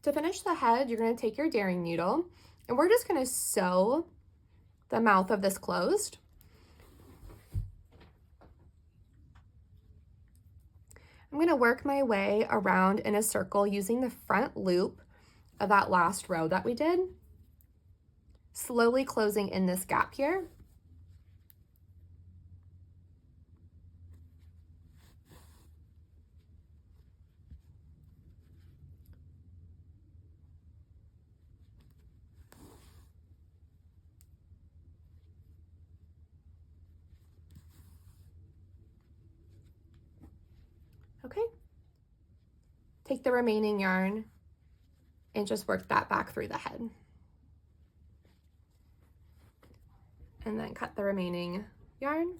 To finish the head, you're going to take your daring needle and we're just going to sew the mouth of this closed. I'm going to work my way around in a circle using the front loop of that last row that we did, slowly closing in this gap here. Okay, take the remaining yarn and just work that back through the head. And then cut the remaining yarn.